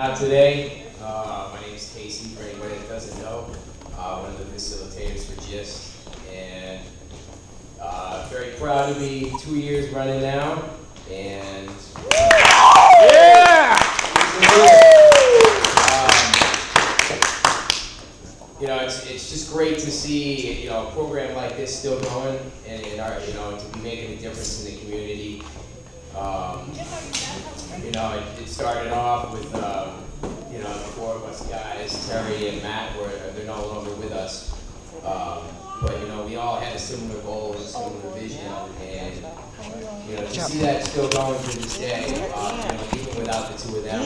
out today. My name is Casey, for anybody that doesn't know. One of the facilitators for G.Y.S.T. And very proud to be 2 years running now. And yeah! It's just great to see a program like this still going, and to be making a difference in the community. It started off with the four of us guys, Terry and Matt, they're no longer with us. But we all had a similar goal and similar vision, and to see that still going to this day, even without the two of them,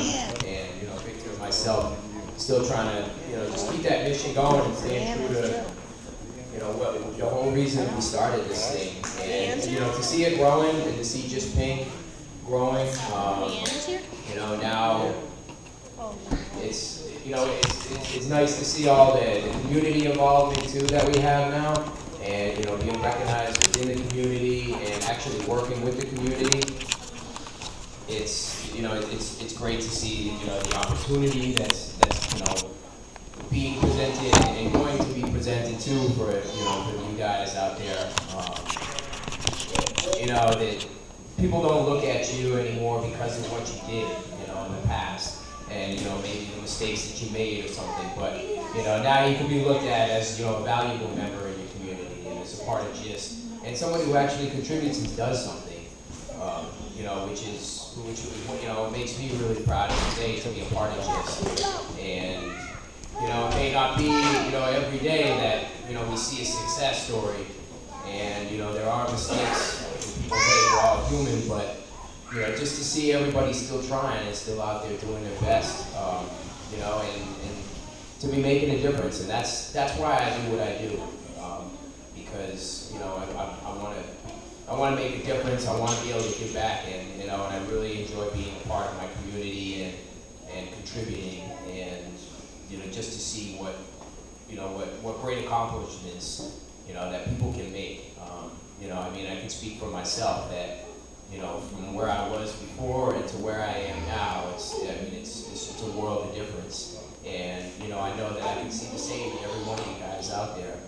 and Victor and myself, still trying to just keep that mission going and staying true to the whole reason we started this thing, and to see it growing and to see Just Pink growing, now it's nice to see all the community involvement too that we have now, and being recognized within the community and actually working with the community. It's great to see the opportunity that's being presented and going to be presented too for you guys out there. That people don't look at you anymore because of what you did in the past, and maybe the mistakes that you made or something. But now you can be looked at as a valuable member in your community and as a part of G.Y.S.T. and someone who actually contributes and does something. Which makes me really proud of today to be a part of G.Y.S.T. And it may not be every day that we see a success story, and there are mistakes. People make, we're all human, but just to see everybody still trying and still out there doing their best, and to be making a difference, and that's why I do what I do, because I want to make a difference. I want to be able to give back, and and I really enjoy being a part of my community and contributing, and just to see what great accomplishments that people can make. I can speak for myself that from where I was before and to where I am now, it's a world of difference, and I know that I can see the same in every one of you guys out there.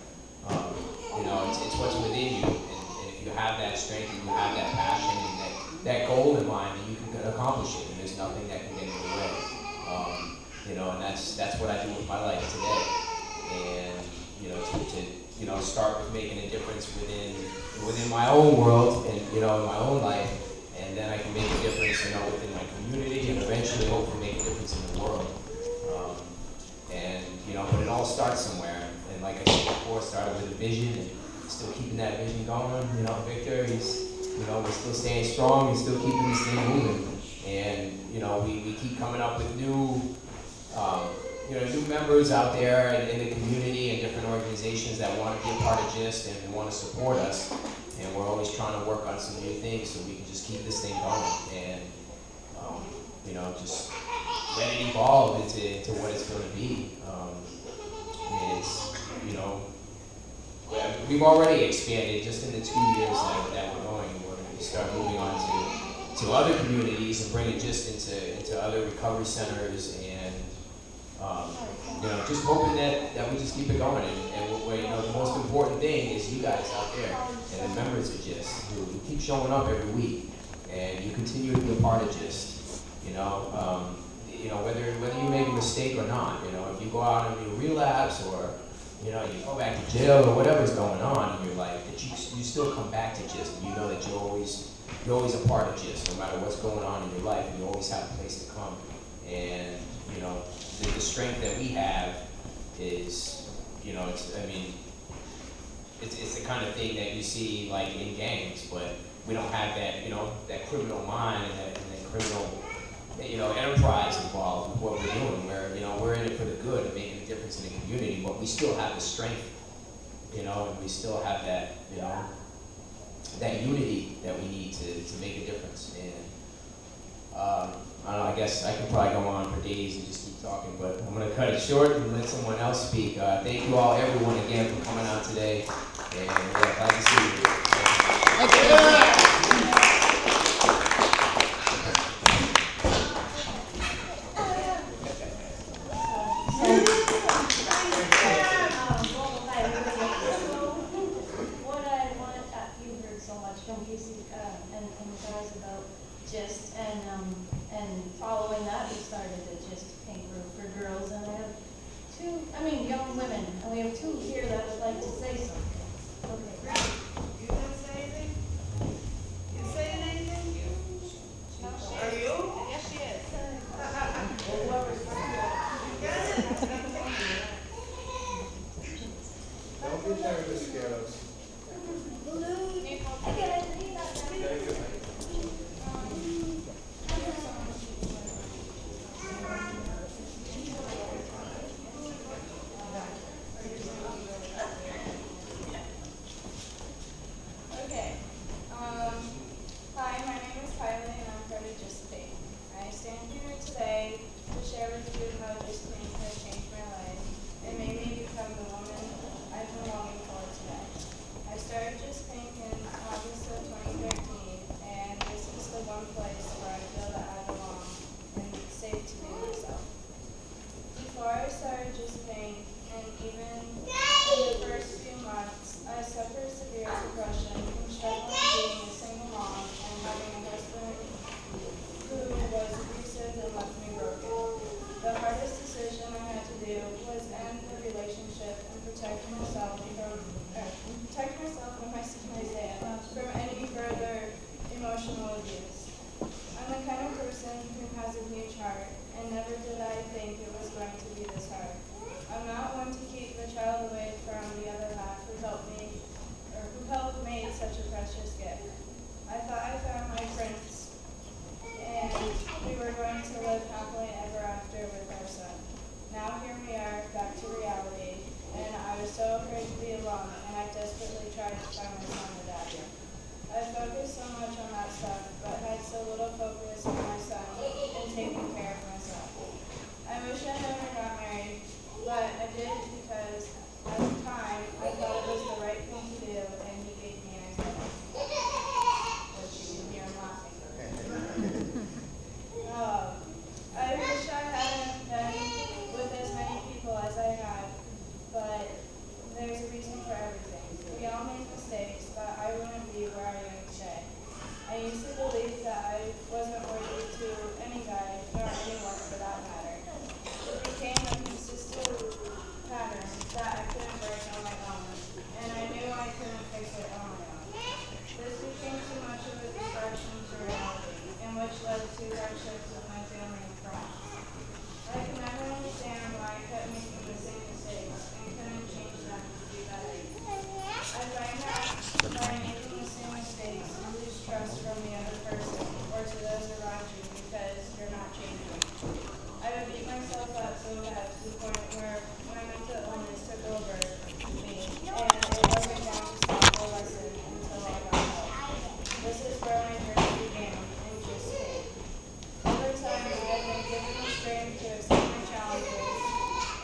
It's what's within you, and if you have that strength and you have that passion and that goal in mind, then you can accomplish it, and there's nothing that can get in the way. And that's what I do with my life today, and to start with making a difference within my own world and in my own life, and then I can make a difference within my community, and eventually hopefully make a difference in the world. But it all starts somewhere, and like I said before, it started with a vision, and still keeping that vision going. Victor, he's we're still staying strong, he's still keeping this thing moving, and we keep coming up with new members out there in the community and different organizations that want to be a part of G.Y.S.T. and want to support us. And we're always trying to work on some new things so we can just keep this thing going and, just let it evolve into what it's going to be. We've already expanded just in the 2 years that we're going. We're going to start moving on to other communities and bringing G.Y.S.T. into other recovery centers, and just hoping that we just keep it going. And the most important thing is you guys out there and the members of G.Y.S.T. who keep showing up every week, and you continue to be a part of G.Y.S.T. Whether you make a mistake or not, if you go out and you relapse, or you go back to jail, or whatever's going on in your life, that you still come back to G.Y.S.T. and that you're always a part of G.Y.S.T. no matter what's going on in your life, and you always have a place to come. And the strength that we have is, it's the kind of thing that you see like in gangs, but we don't have that, that criminal mind and that criminal, enterprise involved with what we're doing, where, we're in it for the good and making a difference in the community, but we still have the strength, and we still have that, that unity that we need to make a difference. And I don't know, I guess I could probably go on for days and just keep talking, but I'm going to cut it short and let someone else speak. Thank you all, everyone, again, for coming out today, and glad to see you. Thank you. Hi, everybody. So, what I want, you heard so much from Casey and the guys about GIST, and following that, we started the GIST Pink Group for girls, and I have two, young women, and we have two here that would like to say something. Okay, great. You gonna say anything? You saying anything? No, Are you? yes, she is. Don't be nervous, girls. I get it. Very good. Okay. Hi, my name is Kyley, and I'm part of G.Y.S.T. I stand here today to share with you how G.Y.S.T. has changed my life and made me become the woman I've been longing for today. I started G.Y.S.T. in August of 2013, and this is the one place where I feel that I belong and safe to be myself. Before I started G.Y.S.T, and even in the first few months, I suffered severe depression from struggling being a single mom and having a husband who was abusive and left me broken. The hardest decision I had to do was end the relationship and protect myself and my son from any further emotional abuse. I'm the kind of person who has a huge heart, and never did I think it was going to be this hard. I'm not one to keep the child away from the other half who helped made such a precious gift. I thought I found my prince, and we were going to live happily ever after with our son. Now here we are, back to reality, and I was so afraid to be alone, and I desperately tried to find my son a dad. I focused so much on that stuff, but had so little focus on my son and taking care of myself. I wish I never got married, but I did because at the time I thought it was the right thing to do, and he gave me an example. As you can hear him laughing. I wish I hadn't been with as many people as I have, but there's a reason for everything. We all make mistakes, but I wouldn't be where I am today. I used to believe that I wasn't worthy to any guy, nor anyone for that matter. It became a consistent pattern that I couldn't break on my own, and I knew I couldn't fix it on my own. This became too much of a distraction to reality, and which led to hardships with my family and friends. I could never understand why I kept making the same mistakes and couldn't change them to be better. I find that by making the same mistakes, you lose trust from the other person or to those around you because you're not changing. I would beat myself up so bad to the point where my mental illness took over me, and it wasn't going to stop or lessen until I got help. This is where my journey began, and G.Y.S.T. Over time, I've been given the strength to accept my challenges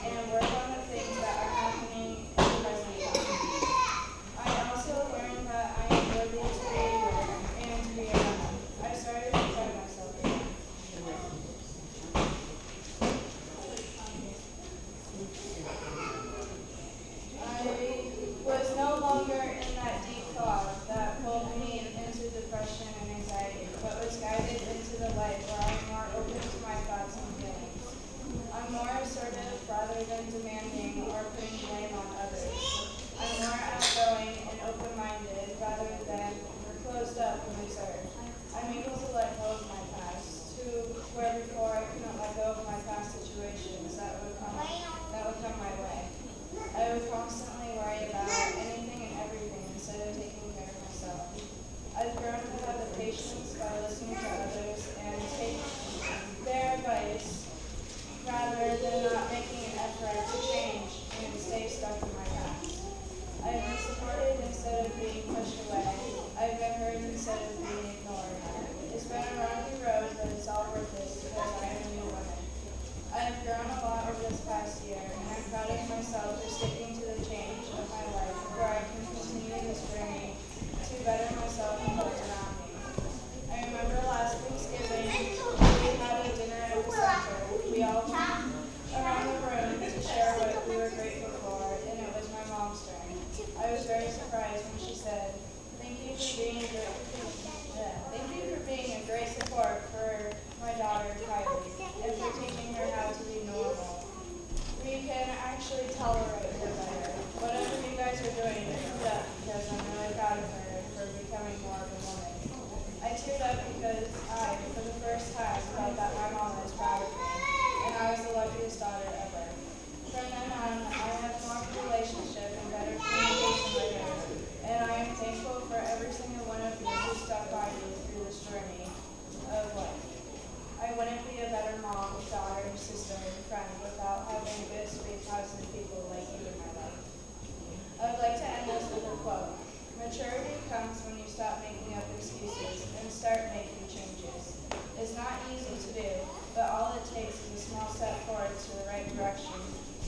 and work on the things that are happening in the present time. I also learned that I am worthy to be here and to be around. I started to find myself again. I was no longer in that deep fog that pulled me into depression and anxiety, but was guided into the light where I'm more open to my thoughts and feelings. I'm more assertive rather than demanding or putting blame on others. I'm more outgoing and open-minded rather than closed up and reserved. I'm able to let go of my past, where before I couldn't let go of my past situations that would come my way. I would constantly worry about anything and everything instead of taking care of myself. I've grown to have the patience by listening to others and take their advice rather than not making an effort to change and stay stuck in my past. I've been supported instead of being pushed away. I've been heard instead of being ignored. It's been a rocky road, but it's all worth it because I am a new woman. I have grown a lot over this past year, and I'm proud of myself for sticking to the change of my life where I can continue this journey to better myself and those around me. I remember last Thanksgiving, we had a dinner at the center. We all went around the room Thank you for being a great support for my daughter Kyley and for teaching her how to be normal. We can actually tolerate her better. Whatever you guys are doing, keep it up because I'm really proud of her for becoming more of a woman. I teared up because I, for the first time, felt that my mom was proud of me, and I was the luckiest daughter ever. From then on, I have more of a relationship and better communication with her, and I am thankful for every single one of you who stuck by me through this journey of life. I wouldn't be a better mom, daughter, sister, and friend without having good, sweet, positive people like you in my life. I would like to end this with a quote. Maturity comes when you stop making up excuses and start making changes. It's not easy to do, but all it takes is a small step forward to the right direction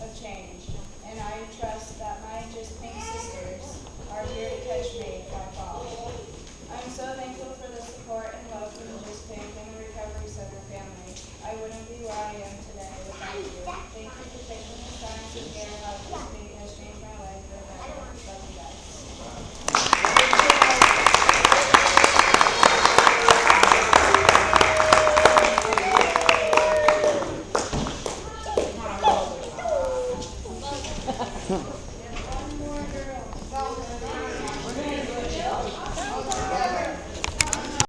of change. And I trust that my Just Pink sisters are here to catch me if I fall. I'm so thankful for the support and love from the Just Pink and the Recovery Center family.